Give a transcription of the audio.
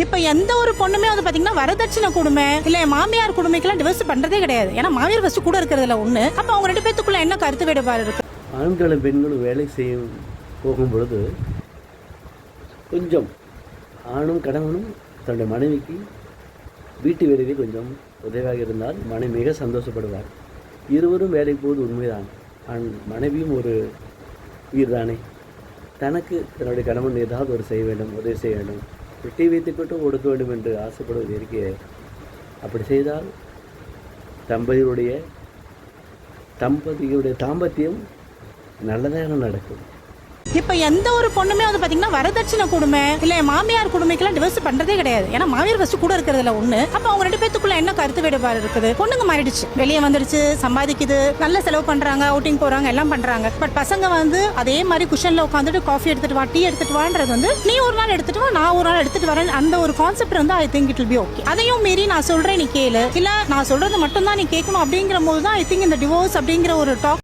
இப்ப எந்த ஒரு பொண்ணுமே வந்து பாத்தீங்கன்னா வரதட்சணை கொடுமை இல்ல மாமியார் கொடுமைக்கெல்லாம் டிவோர்ஸ் பண்றதே கிடையாது. ஏன்னா மாமியார் ஃபர்ஸ்ட் கூட இருக்கிறதுல ஒண்ணு. அப்ப அவங்க ரெண்டு பேத்துக்குள்ள என்ன கருத்து வேறுபாடு இருக்கு? ஆண்களும் பெண்களும் வேலை செய்யும் போகும் பொழுது கொஞ்சம் ஆணும் கணவனும் தன்னுடைய மனைவிக்கு வீட்டு வேலையிலே கொஞ்சம் உதவியாக இருந்தால் மனைவி மிக சந்தோஷப்படுவார். இருவரும் வேலைக்கு போவது உண்மைதான். மனைவியும் ஒரு உயிர் தானே. தனக்கு தன்னுடைய கணவன் ஏதாவது ஒரு செய்ய வேண்டும், உதவி செய்ய வேண்டும், வெட்டி வைத்துக்கொண்டு கொடுக்க வேண்டும் என்று ஆசைப்படுவது இருக்கே. அப்படி செய்தால் தம்பதியுடைய தாம்பத்தியம் நல்லதாக நடக்கும். இப்ப எந்த ஒரு பொண்ணுமே வந்து பாத்தீங்கன்னா வரதட்சணை கொடுமை இல்ல மாமியார் கொடுமைக்கெல்லாம் டிவோர்ஸ் பண்றதே கிடையாது. ஏன்னா மாமியார் ஃபர்ஸ்ட் கூட இருக்கிறதுல ஒண்ணு. அப்ப அவங்க ரெண்டு பேத்துக்குள்ள என்ன கருத்து வேறுபாடு இருக்குது? பொண்ணுங்க மாறிடுச்சு, வெளியே வந்துடுச்சு, சம்பாதிக்குது, நல்ல செலவு பண்றாங்க, அவுட்டிங் போறாங்க, எல்லாம் பண்றாங்க. பட் பசங்க வந்து அதே மாதிரி குஷன்ல உட்காந்துட்டு காஃபி எடுத்துட்டு வா, டீ எடுத்துட்டு வான்றது வந்து நீ ஒரு நாள் எடுத்துட்டு வா, நான் ஒரு நாள் எடுத்துட்டு வரேன். அந்த ஒரு கான்செப்ட் வந்து I think it will be okay. அதையும் மீறி நான் சொல்றேன் நீ கேளு, இல்ல நான் சொல்றது மட்டும் தான் நீ கேட்கணும் அப்படிங்கிற போது தான் ஐ திங்க் இந்த டிவோர்ஸ் அப்படிங்கிற ஒரு டாக்